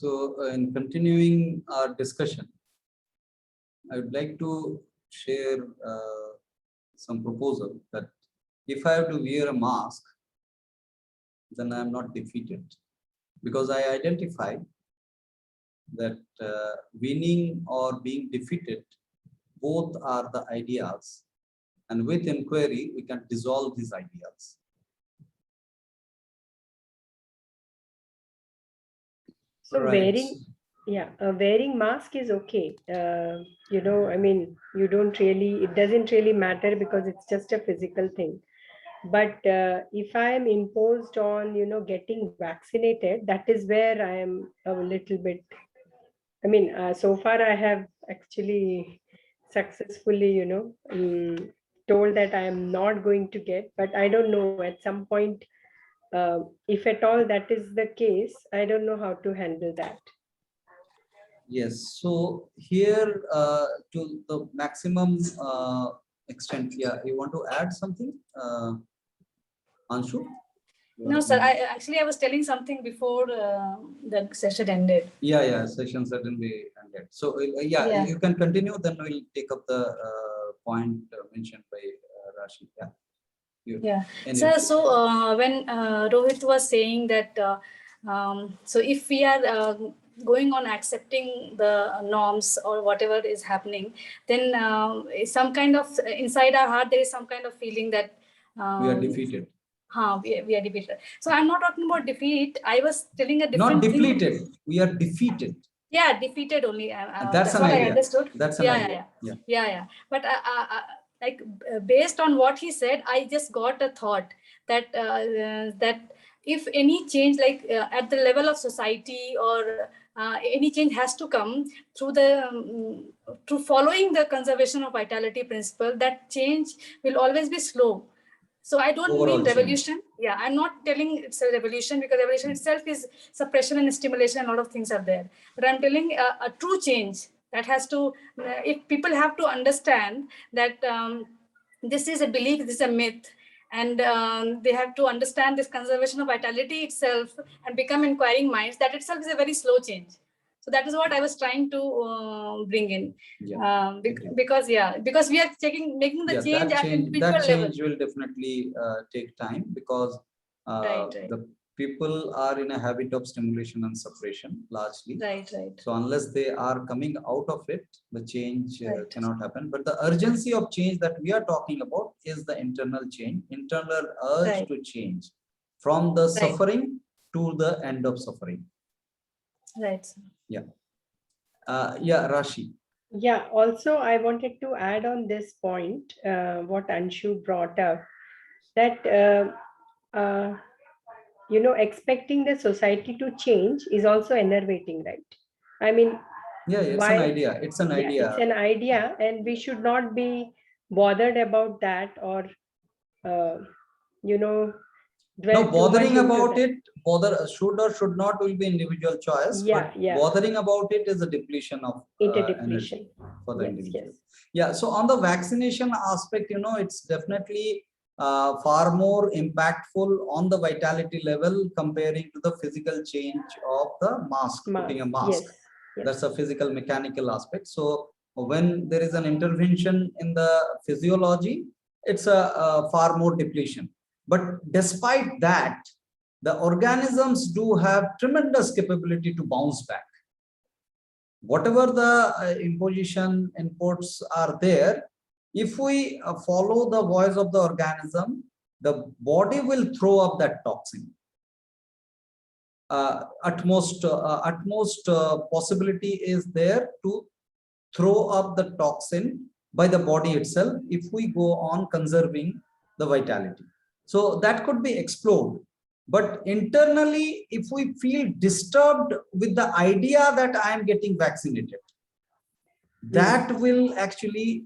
So, in continuing our discussion, I would like to share some proposal that if I have to wear a mask, then I am not defeated, because I identify that winning or being defeated, both are the ideas, and with inquiry we can dissolve these ideas. So Right. wearing mask is okay. You know, I mean, you don't really, it doesn't really matter because it's just a physical thing. But if I am imposed on, you know, getting vaccinated, that is where I am a little bit, I mean, so far I have actually successfully, you know, told that I am not going to get, but I don't know at some point, if at all that is the case, I don't know how to handle that. Yes, so here to the maximum extent, yeah, you want to add something, Anshu? No, sir. I was telling something before the session ended. Yeah, session certainly ended. So yeah, you can continue. Then we'll take up the point mentioned by Rashi. Yeah. Sir, so when Rohit was saying that, so if we are going on accepting the norms or whatever is happening, then some kind of inside our heart there is some kind of feeling that we are defeated. We are defeated. So I'm not talking about defeat. I was telling a different not depleted thing. We are defeated. Yeah, defeated only. That's an what idea. I understood. That's an idea. Yeah. But like based on what he said, I just got a thought that that if any change, like at the level of society, or any change has to come through the through following the conservation of vitality principle, that change will always be slow. So I don't mean revolution. Change. Yeah, I'm not telling it's a revolution, because revolution itself is suppression and stimulation. A lot of things are there. But I'm telling a true change that has to, if people have to understand that this is a belief, this is a myth, and they have to understand this conservation of vitality itself and become inquiring minds, that itself is a very slow change. So that is what I was trying to bring in, because we are making the change at individual level. That change will definitely take time, because the people are in a habit of stimulation and suppression largely. Right. So unless they are coming out of it, the change cannot happen. But the urgency of change that we are talking about is the internal change, internal urge to change from the suffering to the end of suffering. Right. Yeah. Rashi. Yeah, also I wanted to add on this point, what Anshu brought up, that you know, expecting the society to change is also enervating, right? I mean, it's an idea. It's an idea. It's an idea, and we should not be bothered about that, or you know, no, bothering about it, should or should not will be individual choice. But bothering about it is a depletion of energy for the individual. Yeah. So on the vaccination aspect, you know, it's definitely far more impactful on the vitality level comparing to the physical change of the mask. Putting a mask. That's a physical mechanical aspect. So when there is an intervention in the physiology, it's a far more depletion. But despite that, the organisms do have tremendous capability to bounce back. Whatever the imposition inputs are there, if we follow the voice of the organism, the body will throw up that toxin. Utmost possibility is there to throw up the toxin by the body itself if we go on conserving the vitality. So that could be explored. But internally, if we feel disturbed with the idea that I am getting vaccinated, that will actually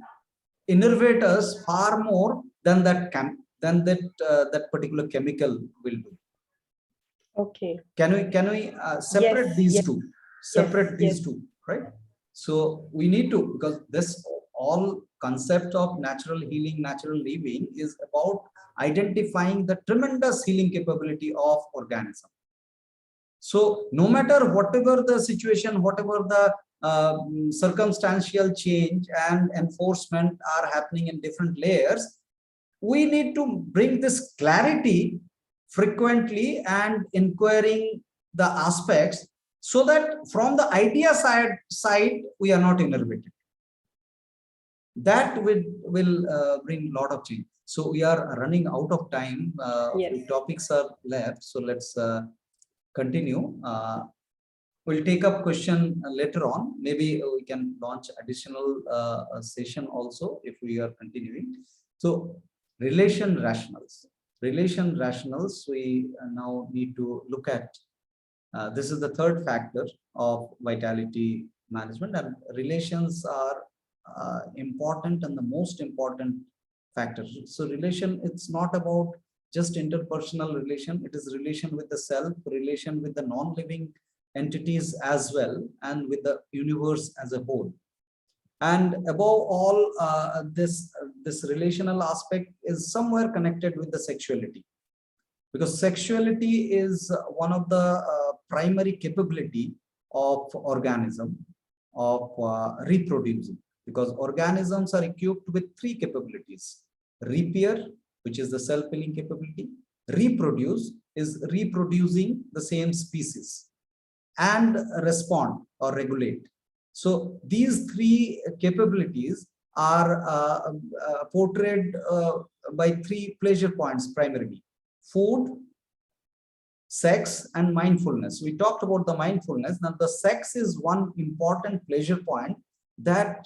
innervate us far more than that particular chemical will do. Okay. Can we separate these two? Separate these two, right? So we need to, because this all concept of natural healing, natural living is about identifying the tremendous healing capability of organism. So no matter whatever the situation, whatever the circumstantial change and enforcement are happening in different layers, we need to bring this clarity frequently and inquiring the aspects, so that from the idea side we are not innovative. That will bring a lot of change. So we are running out of time. Yes. Few topics are left, so let's continue. We'll take up question later on. Maybe we can launch additional session also if we are continuing. So relation rationals. Relation rationals, we now need to look at. This is the third factor of vitality management, and relations are important and the most important factor. So relation, it's not about just interpersonal relation, it is relation with the self, relation with the non-living entities as well, and with the universe as a whole. And above all, this relational aspect is somewhere connected with the sexuality, because sexuality is one of the primary capability of organism of reproducing, because organisms are equipped with three capabilities: repair, which is the self-healing capability; reproduce is reproducing the same species; and respond or regulate. So these three capabilities are portrayed by three pleasure points primarily: food, sex, and mindfulness. We talked about the mindfulness. Now the sex is one important pleasure point that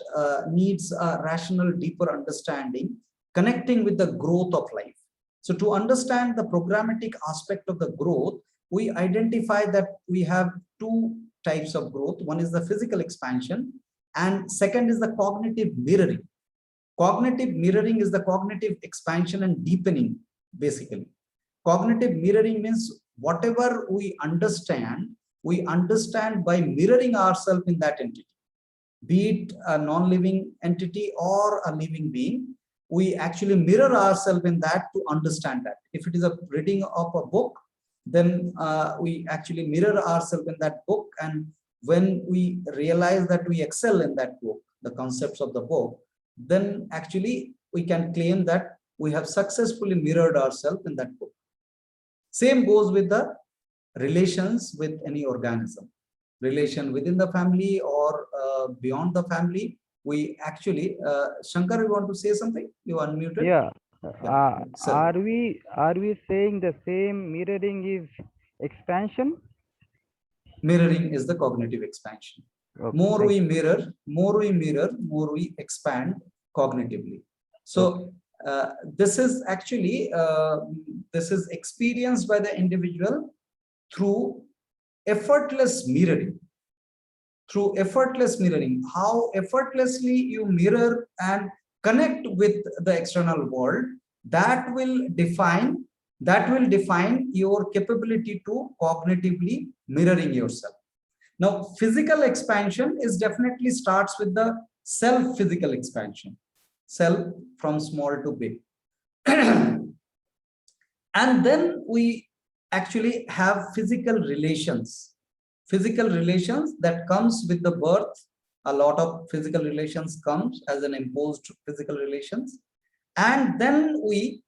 needs a rational, deeper understanding, connecting with the growth of life. So to understand the programmatic aspect of the growth, we identify that we have two types of growth. One is the physical expansion, and second is the cognitive mirroring. Cognitive mirroring is the cognitive expansion and deepening, basically. Cognitive mirroring means whatever we understand by mirroring ourselves in that entity, be it a non-living entity or a living being. We actually mirror ourselves in that to understand that. If it is a reading of a book, then we actually mirror ourselves in that book, and when we realize that we excel in that book, the concepts of the book, then actually we can claim that we have successfully mirrored ourselves in that book. Same goes with the relations with any organism, relation within the family or beyond the family. We actually, Shankar, you want to say something? You unmuted. Yeah. Are we saying the same mirroring is expansion? Mirroring is the cognitive expansion. Okay, more we mirror, more we expand cognitively. So this is actually this is experienced by the individual through effortless mirroring. Through effortless mirroring, how effortlessly you mirror and connect with the external world, that will define your capability to cognitively mirroring yourself. Now, physical expansion is definitely starts with the self physical expansion, self from small to big. And then we actually have physical relations that comes with the birth. A lot of physical relations comes as an imposed physical relations. And then we,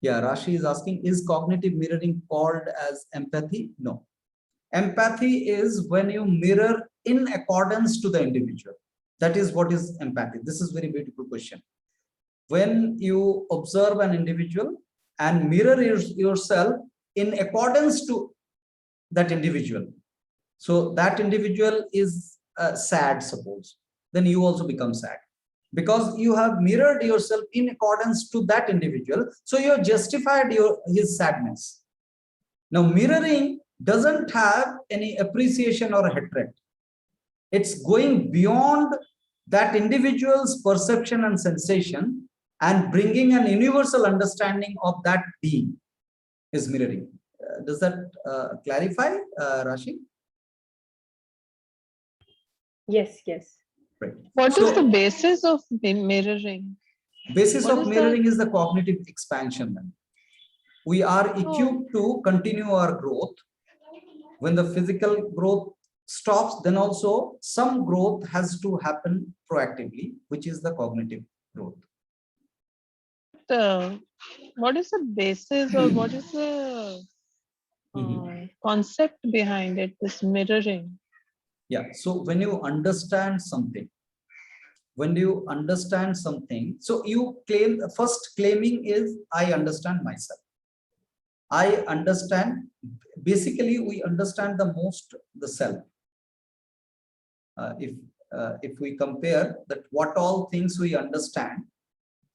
Rashi is asking, is cognitive mirroring called as empathy? No. Empathy is when you mirror in accordance to the individual. That is what is empathy. This is very beautiful question. When you observe an individual and mirror yourself in accordance to that individual. So that individual is sad, suppose, then you also become sad, because you have mirrored yourself in accordance to that individual. So you have justified his sadness. Now mirroring doesn't have any appreciation or hatred. It's going beyond that individual's perception and sensation and bringing an universal understanding of that being is mirroring. Does that clarify, Rashi? Yes. Right. What is the basis of mirroring? Basis of mirroring is the cognitive expansion. We are equipped to continue our growth, When the physical growth stops, then also some growth has to happen proactively, which is the cognitive growth. What is the basis or what is the concept behind it, this mirroring? Yeah, so when you understand something, so you claim, first claiming is, I understand myself. I understand, basically we understand the most the self. If we compare that what all things we understand,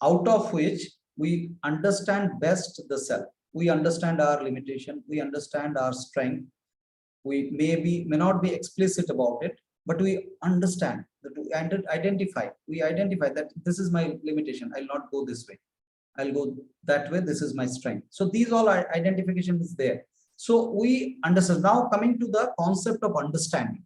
out of which we understand best the self. We understand our limitation, we understand our strength. We may not be explicit about it, but we understand that we identify that this is my limitation, I'll not go this way, I'll go that way, this is my strength. So these all identification is there. So we understand. Now coming to the concept of understanding.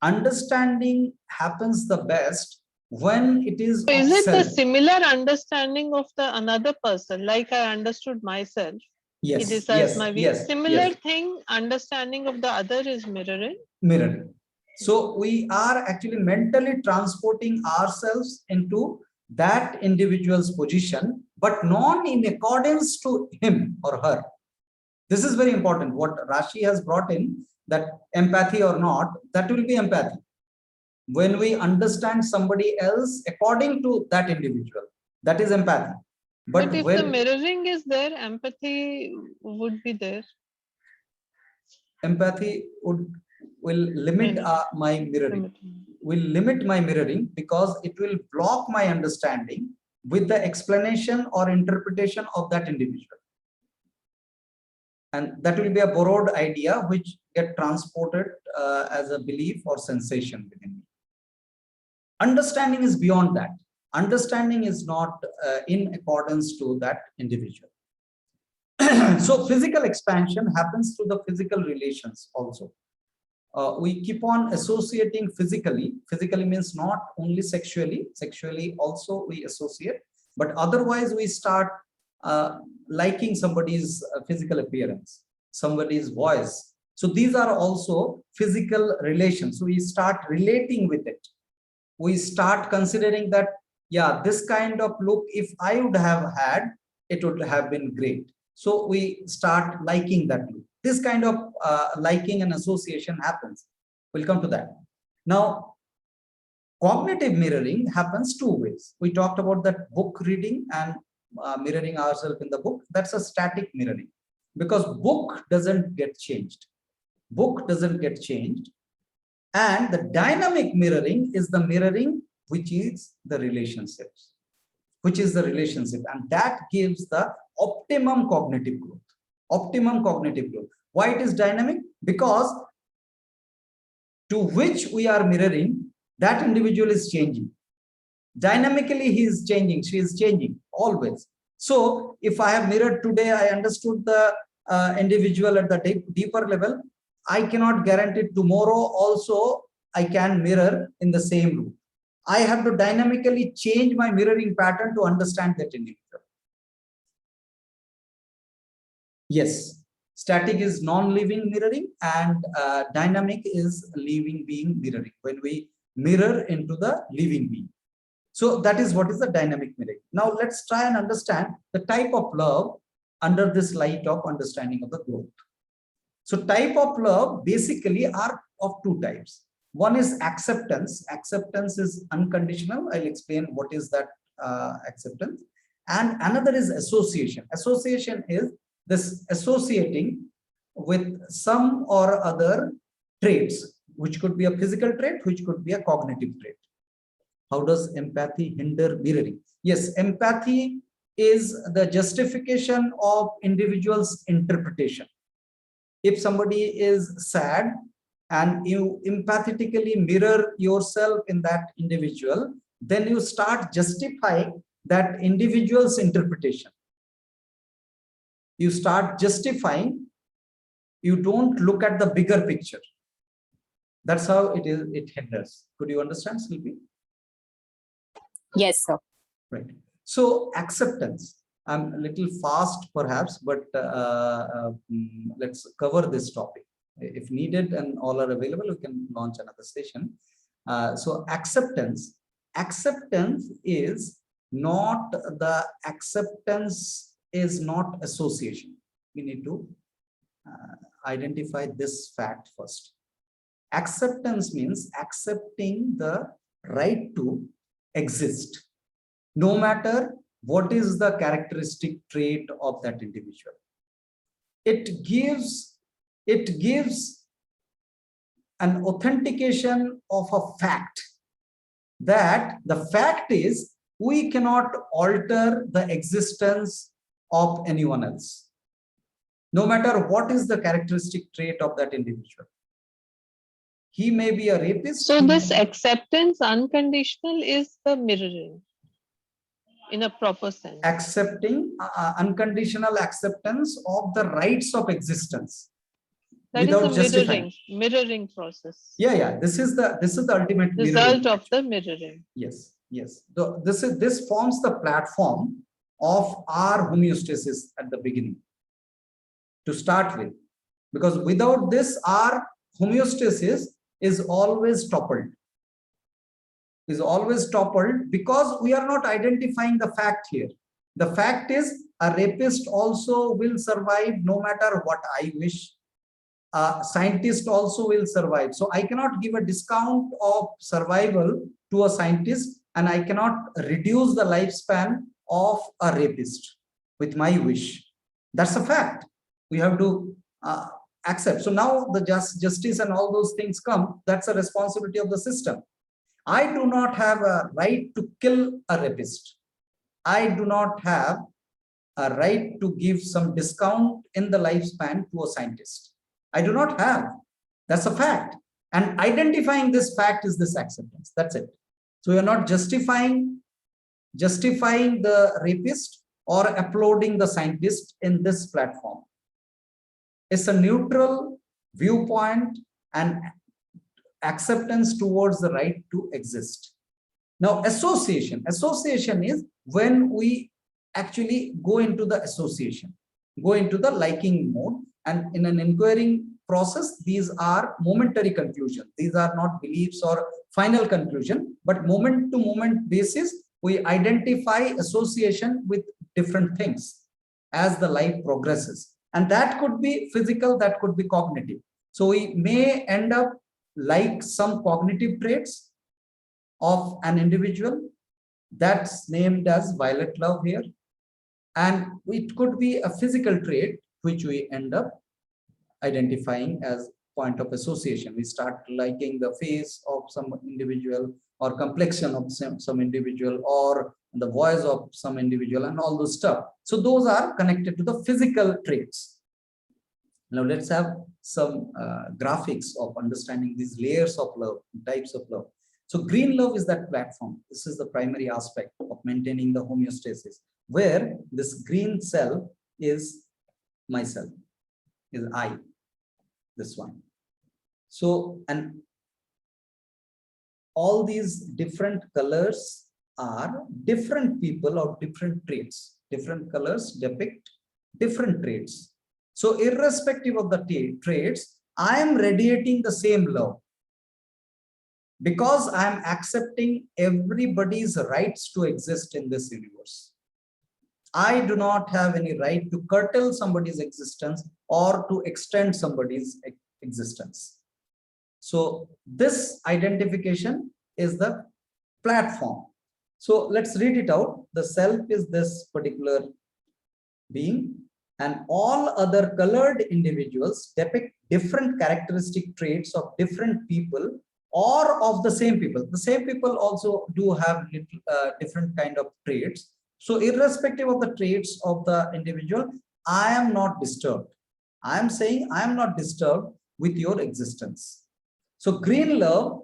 Understanding happens the best when it is So is it self. the similar understanding of the another person? Like I understood myself. Yes, It is as my view. yes, Similar yes. thing, understanding of the other is mirroring. Mirroring. So we are actually mentally transporting ourselves into that individual's position, but not in accordance to him or her. This is very important. What Rashi has brought in, that empathy or not, that will be empathy. When we understand somebody else according to that individual, that is empathy. But if the mirroring is there, empathy would be there. Empathy will limit my mirroring. Will limit my mirroring because it will block my understanding with the explanation or interpretation of that individual. And that will be a borrowed idea which get transported as a belief or sensation within me. Understanding is beyond that. Understanding is not in accordance to that individual. So physical expansion happens through the physical relations also. We keep on associating physically. Physically means not only sexually. Sexually also we associate, but otherwise we start liking somebody's physical appearance, somebody's voice. So these are also physical relations. So we start relating with it. We start considering that, yeah, this kind of look, if I would have had, it would have been great. So we start liking that look. This kind of liking and association happens. We'll come to that. Now, cognitive mirroring happens two ways. We talked about that book reading and mirroring ourselves in the book. That's a static mirroring because book doesn't get changed. Book doesn't get changed. And the dynamic mirroring is the mirroring which is the relationships, and that gives the optimum cognitive growth. Optimum cognitive growth. Why it is dynamic? Because to which we are mirroring, that individual is changing. Dynamically, he is changing, she is changing always. So if I have mirrored today, I understood the individual at the deeper level, I cannot guarantee tomorrow also I can mirror in the same room. I have to dynamically change my mirroring pattern to understand that individual. Yes, static is non-living mirroring and dynamic is living being mirroring, when we mirror into the living being. So that is what is the dynamic mirroring. Now let's try and understand the type of love under this light of understanding of the growth. So type of love basically are of two types. One is acceptance. Acceptance is unconditional. I'll explain what is that acceptance. And another is association. Association is this associating with some or other traits, which could be a physical trait, which could be a cognitive trait. How does empathy hinder mirroring? Yes, empathy is the justification of individual's interpretation. If somebody is sad and you empathetically mirror yourself in that individual, then you start justifying that individual's interpretation. You start justifying, you don't look at the bigger picture. That's how it hinders. Could you understand, Silvi? Yes, sir. Right. So acceptance. I'm a little fast perhaps, but let's cover this topic. if needed and all are available, we can launch another session. So acceptance is not association. We need to identify this fact first. Acceptance means accepting the right to exist, no matter what is the characteristic trait of that individual. It gives an authentication of a fact, that the fact is we cannot alter the existence of anyone else, no matter what is the characteristic trait of that individual. He may be a rapist. So this acceptance unconditional is the mirroring in a proper sense. Accepting unconditional acceptance of the rights of existence. That is a mirroring process. Yeah. This is the ultimate result of the mirroring. Yes. This forms the platform of our homeostasis at the beginning, to start with, because without this, our homeostasis is always toppled. Because we are not identifying the fact here. The fact is, a rapist also will survive no matter what I wish. A scientist also will survive. So I cannot give a discount of survival to a scientist, and I cannot reduce the lifespan of a rapist with my wish. That's a fact. We have to accept. So now the justice and all those things come. That's a responsibility of the system. I do not have a right to kill a rapist. I do not have a right to give some discount in the lifespan to a scientist. I do not have. That's a fact. And identifying this fact is this acceptance. That's it. So you're not justifying the rapist or applauding the scientist in this platform. It's a neutral viewpoint and acceptance towards the right to exist. Now, association is when we actually go into the association, go into the liking mode, and in an inquiring process, these are momentary conclusions. These are not beliefs or final conclusion, but moment to moment basis, we identify association with different things as the life progresses. And that could be physical, that could be cognitive. So we may end up like some cognitive traits of an individual that's named as violet love here. And it could be a physical trait which we end up identifying as point of association. We start liking the face of some individual, or complexion of some individual, or the voice of some individual, and all those stuff. So those are connected to the physical traits. Now let's have some graphics of understanding these layers of love, types of love. So green love is that platform. This is the primary aspect of maintaining the homeostasis, where this green cell is myself, is I, this one. So, and all these different colors are different people or different traits. Different colors depict different traits. So irrespective of the traits, I am radiating the same love, because I am accepting everybody's rights to exist in this universe. I do not have any right to curtail somebody's existence or to extend somebody's existence. So this identification is the platform. So let's read it out. The self is this particular being, and all other colored individuals depict different characteristic traits of different people or of the same people. The same people also do have different kind of traits. So irrespective of the traits of the individual, I am not disturbed. I am saying I am not disturbed with your existence. So green love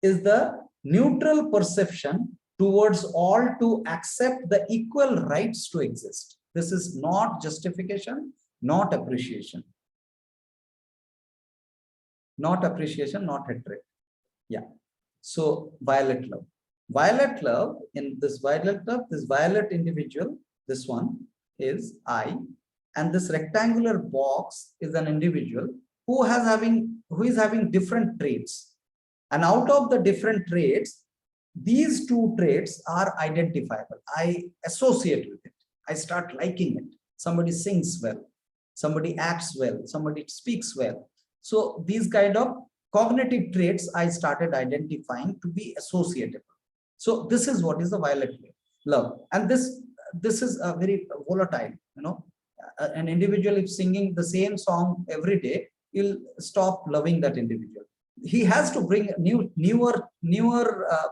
is the neutral perception towards all to accept the equal rights to exist. This is not justification, not appreciation. Not appreciation, not hatred. Yeah. So violet love. Violet love, in this violet love, this violet individual, this one is I, and this rectangular box is an individual. who is having different traits. And out of the different traits, these two traits are identifiable. I associate with it. I start liking it. Somebody sings well, somebody acts well, somebody speaks well. So these kind of cognitive traits I started identifying to be associatable. So this is what is the violet love. And this is a very volatile, an individual if singing the same song every day, he'll stop loving that individual. He has to bring newer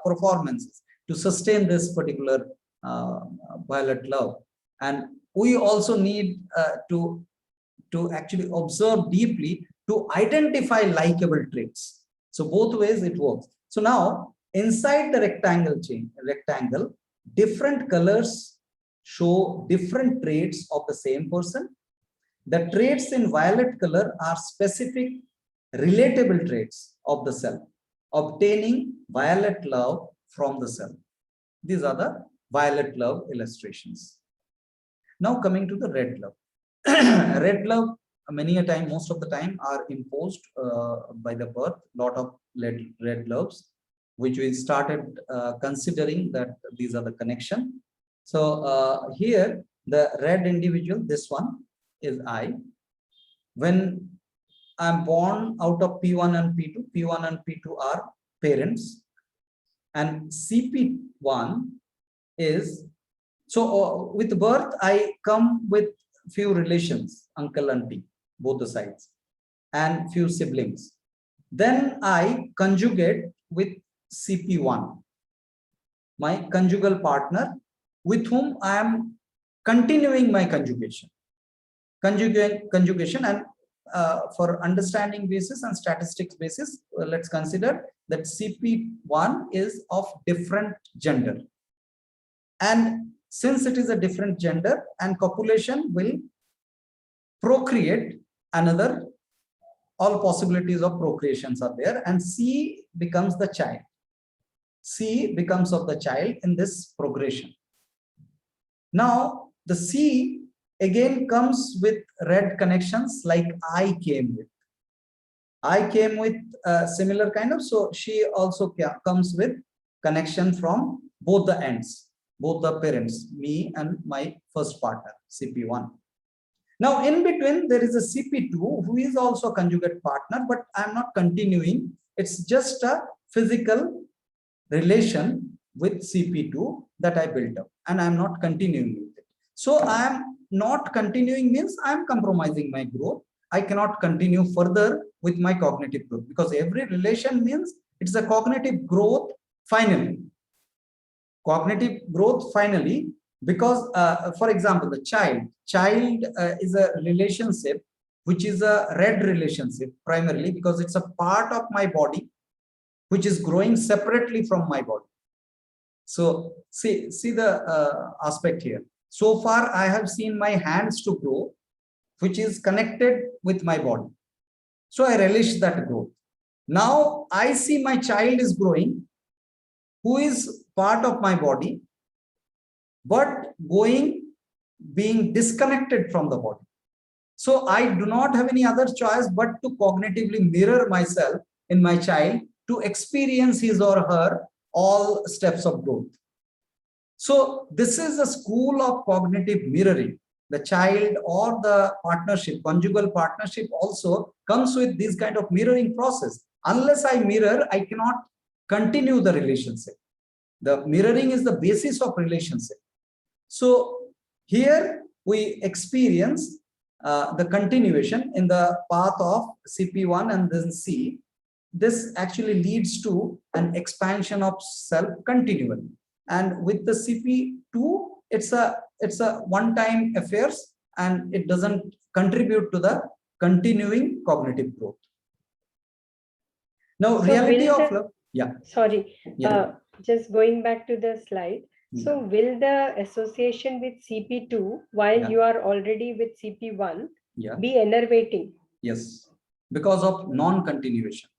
performances to sustain this particular violet love. And we also need to actually observe deeply to identify likable traits. So both ways it works. So now inside the rectangle, different colors show different traits of the same person. The traits in violet color are specific relatable traits of the self, obtaining violet love from the self. These are the violet love illustrations. Now coming to the red love. Red love, many a time, most of the time, are imposed by the birth, lot of red loves, which we started considering that these are the connection. So here, the red individual, this one is I. When I'm born out of P1 and P2, P1 and P2 are parents, and CP1 is, so with birth, I come with few relations, uncle, auntie, both the sides, and few siblings. Then I conjugate with CP1, my conjugal partner, with whom I am continuing my conjugation. Conjugation, and for understanding basis and statistics basis, let's consider that CP1 is of different gender. And since it is a different gender, and copulation will procreate another, all possibilities of procreations are there, and C becomes the child. C becomes of the child in this progression. Now the C again comes with red connections like I came with. I came with similar kind of, so she also comes with connection from both the ends, both the parents, me and my first partner, CP1. Now in between there is a CP2 who is also a conjugate partner, but I'm not continuing. It's just a physical relation with CP2 that I built up, and I'm not continuing with it. So I'm not continuing means I'm compromising my growth. I cannot continue further with my cognitive growth, because every relation means it's a cognitive growth finally. Cognitive growth finally, because for example, the child is a relationship which is a red relationship primarily because it's a part of my body which is growing separately from my body. So see the aspect here. So far I have seen my hands to grow, which is connected with my body. So I relish that growth. Now I see my child is growing, who is part of my body, but being disconnected from the body. So I do not have any other choice but to cognitively mirror myself in my child to experience his or her all steps of growth. So this is a school of cognitive mirroring. The child or the partnership, conjugal partnership also comes with this kind of mirroring process. Unless I mirror, I cannot continue the relationship. The mirroring is the basis of relationship. So here we experience the continuation in the path of CP1 and then C. This actually leads to an expansion of self continually. And with the CP2, it's a one-time affairs, and it doesn't contribute to the continuing cognitive growth. Now, so reality of love. Yeah. Sorry. Yeah. Just going back to the slide. Yeah. So will the association with CP2 while you are already with CP1 be enervating? Yes, because of non-continuation.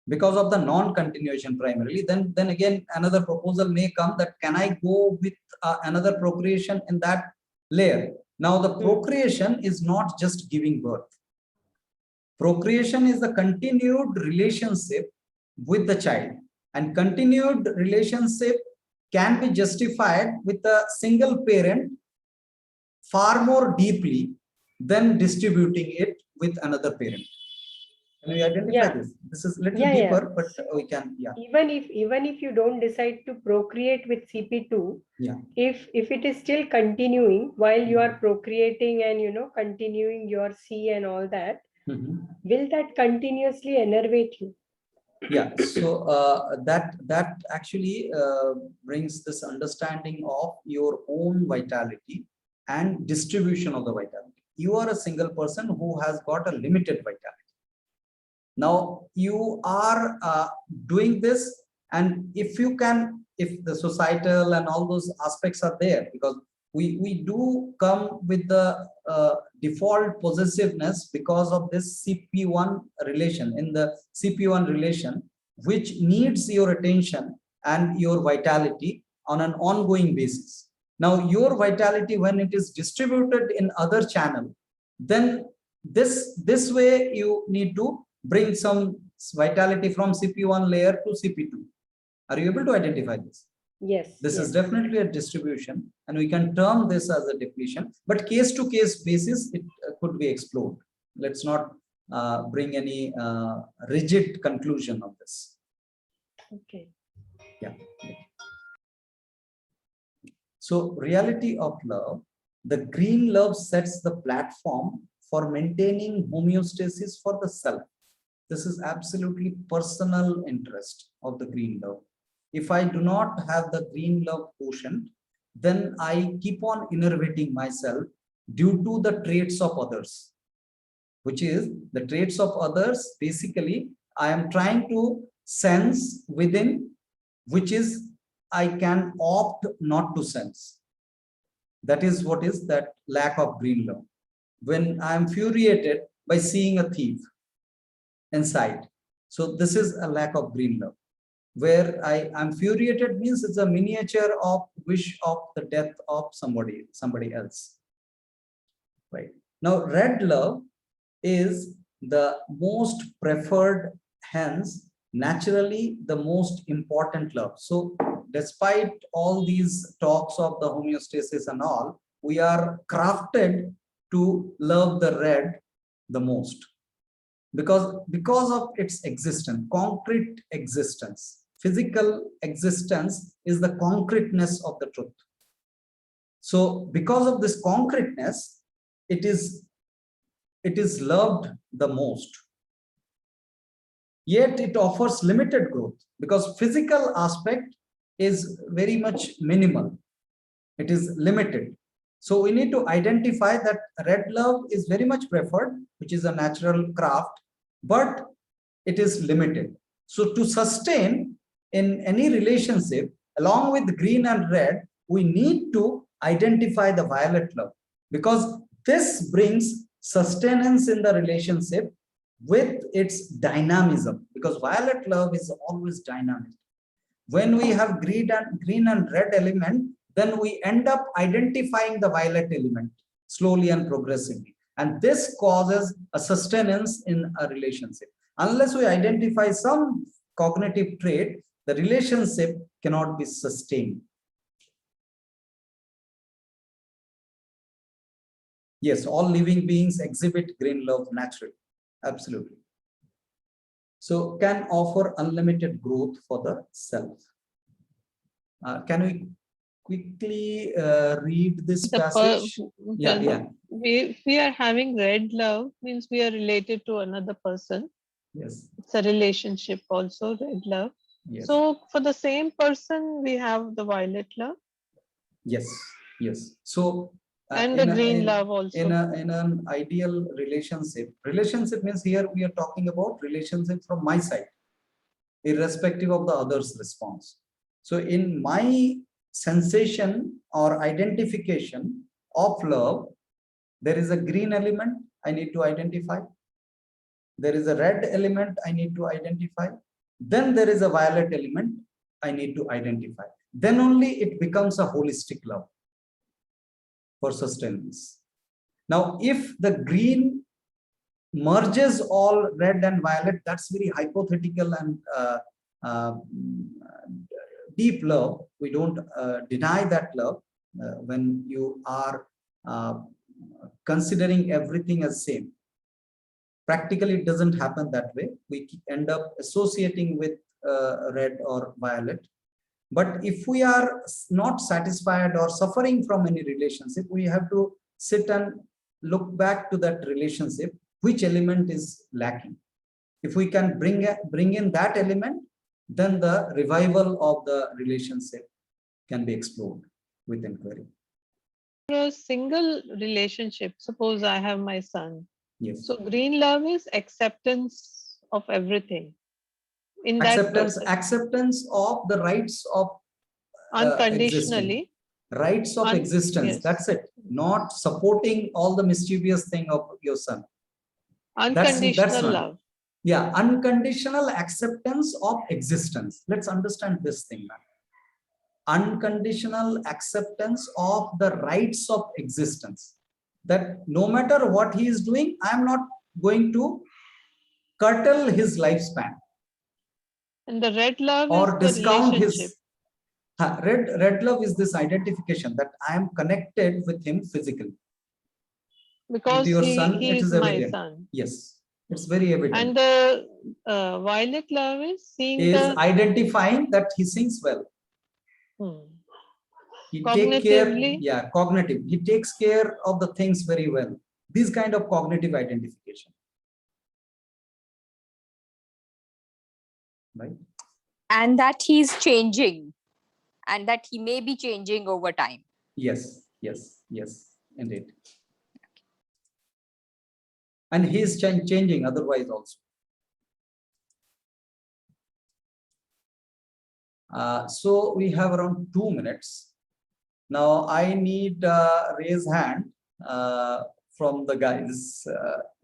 Because of the non-continuation primarily, then again another proposal may come that can I go with another procreation in that layer. Now the procreation is not just giving birth. Procreation is the continued relationship with the child, and continued relationship can be justified with a single parent far more deeply than distributing it with another parent. Can we identify this? This is a little deeper, but we can, Even if you don't decide to procreate with CP2, if it is still continuing while you are procreating and continuing your C and all that, will that continuously enervate you? Yeah, so that actually brings this understanding of your own vitality and distribution of the vitality. You are a single person who has got a limited vitality. Now you are doing this, and if the societal and all those aspects are there, because we do come with the default possessiveness because of this CP1 relation. In the CP1 relation, which needs your attention and your vitality on an ongoing basis. Now your vitality, when it is distributed in other channel, then this way you need to bring some vitality from CP1 layer to CP2. Are you able to identify this? Yes. This is definitely a distribution, and we can term this as a depletion, but case to case basis, it could be explored. Let's not bring any rigid conclusion of this. Okay. Yeah. So reality of love, the green love sets the platform for maintaining homeostasis for the self. This is absolutely personal interest of the green love. If I do not have the green love quotient, then I keep on innervating myself due to the traits of others, which is the traits of others. Basically, I am trying to sense within, which is I can opt not to sense. That is what is that lack of green love. When I am infuriated by seeing a thief inside. So this is a lack of green love. Where I am infuriated means it's a miniature of wish of the death of somebody else. Right. Now, red love is the most preferred, hence naturally the most important love. So despite all these talks of the homeostasis and all, we are crafted to love the red the most because of its existence, concrete existence. Physical existence is the concreteness of the truth. So because of this concreteness, it is loved the most. Yet it offers limited growth because physical aspect is very much minimal. It is limited. So we need to identify that red love is very much preferred, which is a natural craft, but it is limited. So to sustain in any relationship, along with green and red, we need to identify the violet love, because this brings sustenance in the relationship with its dynamism, because violet love is always dynamic. When we have green and red element, then we end up identifying the violet element slowly and progressively. And this causes a sustenance in a relationship. Unless we identify some cognitive trait, the relationship cannot be sustained. Yes, all living beings exhibit green love naturally. Absolutely. So can offer unlimited growth for the self. Can we quickly read this passage? If we are having red love, means we are related to another person. Yes. It's a relationship also, red love. Yes. So for the same person, we have the violet love. Yes. Yes. So and the green love also. In an ideal relationship means here we are talking about relationship from my side, irrespective of the other's response. So in my sensation or identification of love, there is a green element I need to identify. There is a red element I need to identify. Then there is a violet element I need to identify. Then only it becomes a holistic love for sustenance. Now, if the green merges all red and violet, that's very hypothetical and deep love. We don't deny that love when you are considering everything as same. Practically, it doesn't happen that way. We end up associating with red or violet. But if we are not satisfied or suffering from any relationship, we have to sit and look back to that relationship, which element is lacking. If we can bring in that element, then the revival of the relationship can be explored with inquiry. A single relationship, suppose I have my son. Yes. So green love is acceptance of everything. In Acceptance of the rights of unconditionally. Rights of existence. Yes. That's it. Not supporting all the mischievous thing of your son. Unconditional love. Yeah, unconditional acceptance of existence. Let's understand this thing, man. Unconditional acceptance of the rights of existence. That no matter what he is doing, I am not going to curtail his lifespan. And the red love or is discount the relationship. His red love is this identification that I am connected with him physically. Because with your son, he it is evident. My son. Yes, it's very evident. And the violet love is identifying that he sings well. He takes care. Yeah, cognitive. He takes care of the things very well. This kind of cognitive identification. Right. And that he's changing, and that he may be changing over time. Yes, indeed. And he is changing otherwise also. So we have around 2 minutes. Now I need raise hand from the guys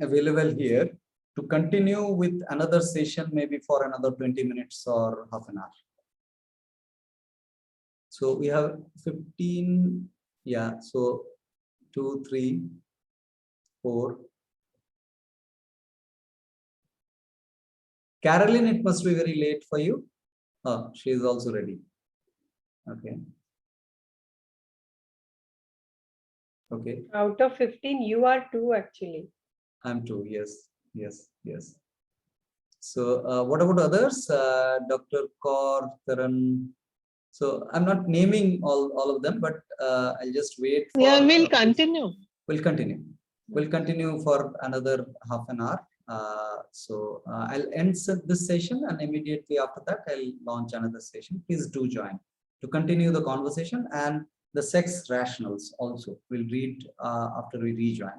available here to continue with another session, maybe for another 20 minutes or half an hour. So we have 15, yeah, so 2, 3, 4. Caroline, it must be very late for you. Oh, she is also ready. Okay. Okay. Out of 15, you are 2 actually. I'm 2, yes. So what about others? Dr. Kaur, Karan. So I'm not naming all of them, but I'll just wait for. Yeah, we'll continue. We'll continue for another half an hour. So I'll end this session, and immediately after that I'll launch another session. Please do join to continue the conversation, and the sex rationals also we'll read after we rejoin.